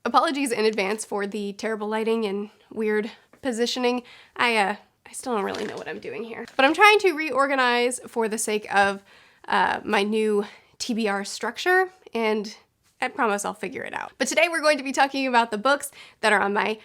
Apologies in advance for the terrible lighting and weird positioning. I still don't really know what I'm doing here. But I'm trying to reorganize for the sake of my new TBR structure, and I promise I'll figure it out. But today we're going to be talking about the books that are on my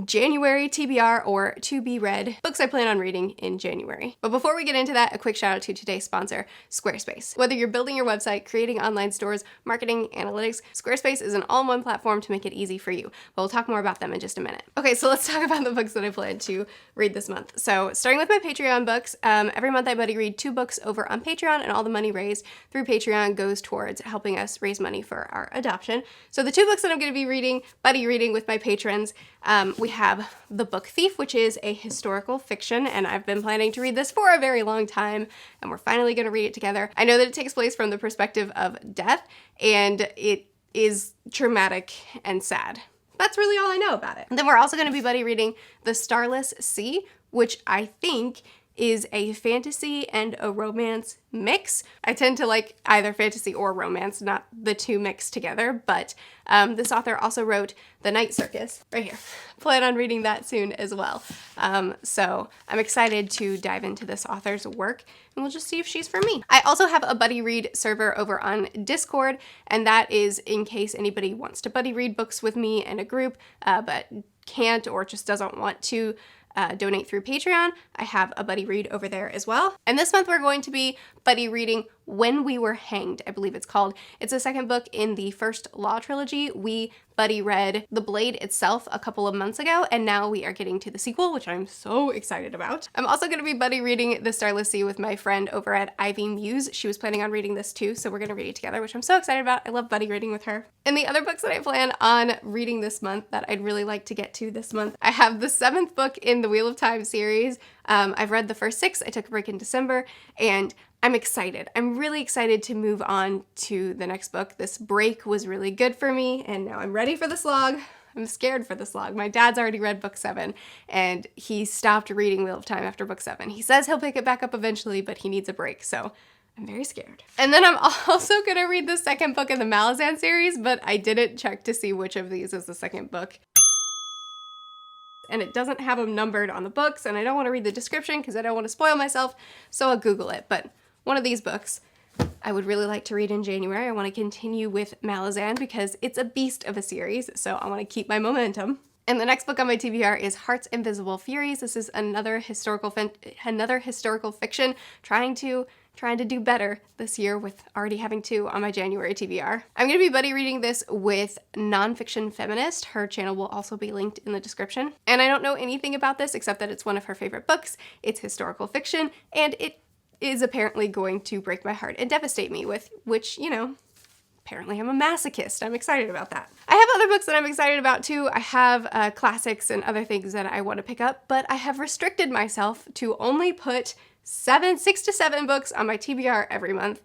January TBR, or to be read, books I plan on reading in January. But before we get into that, a quick shout out to today's sponsor, Squarespace. Whether you're building your website, creating online stores, marketing, analytics, Squarespace is an all-in-one platform to make it easy for you. But we'll talk more about them in just a minute. Okay, so let's talk about the books that I plan to read this month. So starting with my Patreon books, every month I buddy read 2 books over on Patreon, and all the money raised through Patreon goes towards helping us raise money for our adoption. So the 2 books that I'm going to be buddy reading with my patrons, we have The Book Thief, which is a historical fiction, and I've been planning to read this for a very long time, and we're finally going to read it together. I know that it takes place from the perspective of death, and it is traumatic and sad. That's really all I know about it. And then we're also going to be buddy reading The Starless Sea, which I think is a fantasy and a romance mix. I tend to like either fantasy or romance, not the two mixed together, but this author also wrote The Night Circus, right here. Plan on reading that soon as well. So I'm excited to dive into this author's work, and we'll just see if she's for me. I also have a buddy read server over on Discord, and that is in case anybody wants to buddy read books with me in a group, but can't or just doesn't want to donate through Patreon. I have a buddy read over there as well. And this month we're going to be buddy reading When We Were Hanged, I believe it's called. It's the second book in the first Law trilogy. We buddy read The Blade itself a couple of months ago, and now we are getting to the sequel, which I'm so excited about. I'm also going to be buddy reading The Starless Sea with my friend over at Ivy Muse. She was planning on reading this too, so we're going to read it together, which I'm so excited about. I love buddy reading with her. And the other books that I plan on reading this month that I'd really like to get to this month, I have the 7th book in the Wheel of Time series. I've read the first 6. I took a break in December, and I'm excited. I'm really excited to move on to the next book. This break was really good for me, and now I'm ready for the slog. I'm scared for the slog. My dad's already read book 7, and he stopped reading Wheel of Time after book 7. He says he'll pick it back up eventually, but he needs a break, so I'm very scared. And then I'm also gonna read the second book in the Malazan series, but I didn't check to see which of these is the second book. And it doesn't have them numbered on the books, and I don't want to read the description because I don't want to spoil myself, so I'll Google it. But one of these books I would really like to read in January. I want to continue with Malazan because it's a beast of a series, so I want to keep my momentum. And the next book on my TBR is Heart's Invisible Furies. This is another historical fiction, trying to do better this year with already having 2 on my January TBR. I'm going to be buddy reading this with Nonfiction Feminist. Her channel will also be linked in the description. And I don't know anything about this except that it's one of her favorite books. It's historical fiction, and it is apparently going to break my heart and devastate me, with which, you know, apparently I'm a masochist. I'm excited about that. I have other books that I'm excited about too. I have classics and other things that I want to pick up, but I have restricted myself to only put 6 to 7 books on my TBR every month.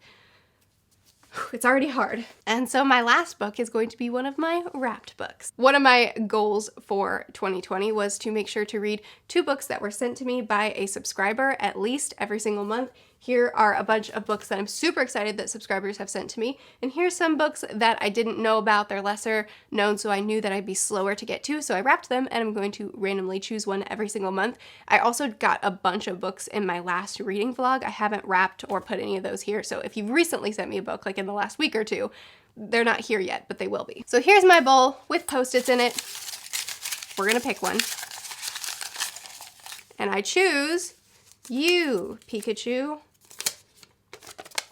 It's already hard. And so my last book is going to be one of my wrapped books. One of my goals for 2020 was to make sure to read 2 books that were sent to me by a subscriber at least every single month. Here are a bunch of books that I'm super excited that subscribers have sent to me. And here's some books that I didn't know about. They're lesser known, so I knew that I'd be slower to get to, so I wrapped them, and I'm going to randomly choose one every single month. I also got a bunch of books in my last reading vlog. I haven't wrapped or put any of those here, so if you've recently sent me a book, like in the last week or 2, they're not here yet, but they will be. So here's my bowl with Post-its in it. We're gonna pick one. And I choose you, Pikachu.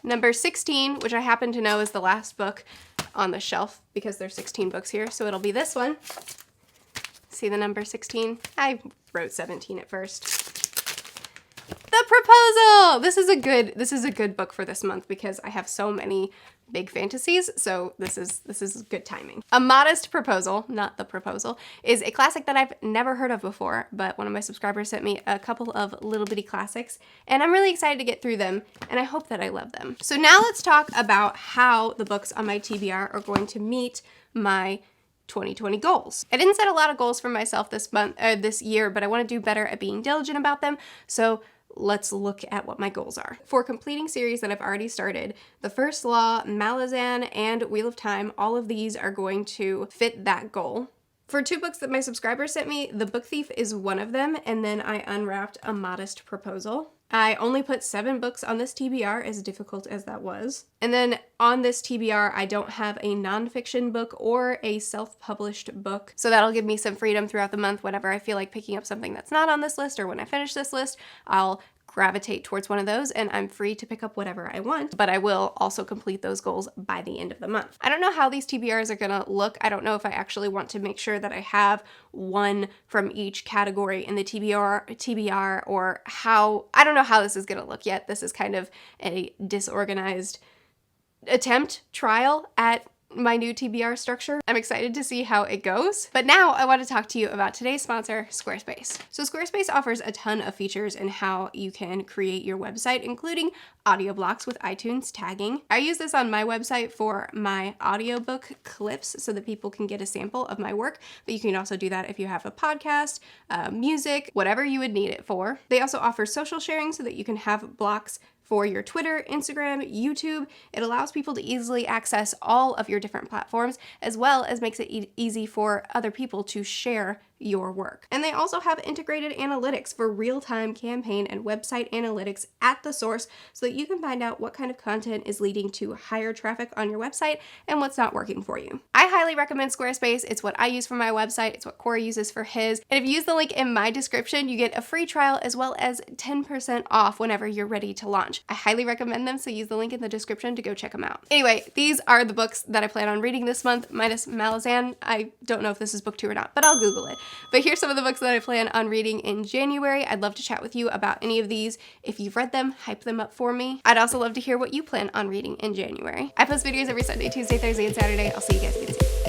Number 16, which I happen to know is the last book on the shelf because there's 16 books here, so it'll be this one. See the number 16? I wrote 17 at first. The Proposal! This is a good book for this month because I have so many big fantasies, so this is good timing. A Modest Proposal, not The Proposal, is a classic that I've never heard of before, but one of my subscribers sent me a couple of little bitty classics, and I'm really excited to get through them, and I hope that I love them. So now let's talk about how the books on my TBR are going to meet my 2020 goals. I didn't set a lot of goals for myself this year, but I want to do better at being diligent about them. So let's look at what my goals are. For completing series that I've already started, The First Law, Malazan, and Wheel of Time, all of these are going to fit that goal. For 2 books that my subscribers sent me, The Book Thief is one of them, and then I unwrapped A Modest Proposal. I only put 7 books on this TBR, as difficult as that was. And then on this TBR, I don't have a nonfiction book or a self-published book, so that'll give me some freedom throughout the month. Whenever I feel like picking up something that's not on this list, or when I finish this list, I'll gravitate towards one of those and I'm free to pick up whatever I want, but I will also complete those goals by the end of the month. I don't know how these TBRs are gonna look. I don't know if I actually want to make sure that I have one from each category in the TBR or how, I don't know how this is gonna look yet. This is kind of a disorganized trial at my new TBR structure. I'm excited to see how it goes. But now I want to talk to you about today's sponsor, Squarespace. So Squarespace offers a ton of features in how you can create your website, including audio blocks with iTunes tagging. I use this on my website for my audiobook clips so that people can get a sample of my work, but you can also do that if you have a podcast, music, whatever you would need it for. They also offer social sharing so that you can have blocks for your Twitter, Instagram, YouTube. It allows people to easily access all of your different platforms, as well as makes it easy for other people to share your work. And they also have integrated analytics for real-time campaign and website analytics at the source so that you can find out what kind of content is leading to higher traffic on your website and what's not working for you. I highly recommend Squarespace. It's what I use for my website. It's what Corey uses for his. And if you use the link in my description, you get a free trial as well as 10% off whenever you're ready to launch. I highly recommend them, so use the link in the description to go check them out. Anyway, these are the books that I plan on reading this month, minus Malazan. I don't know if this is book 2 or not, but I'll Google it. But here's some of the books that I plan on reading in January. I'd love to chat with you about any of these. If you've read them, hype them up for me. I'd also love to hear what you plan on reading in January. I post videos every Sunday, Tuesday, Thursday, and Saturday. I'll see you guys again soon.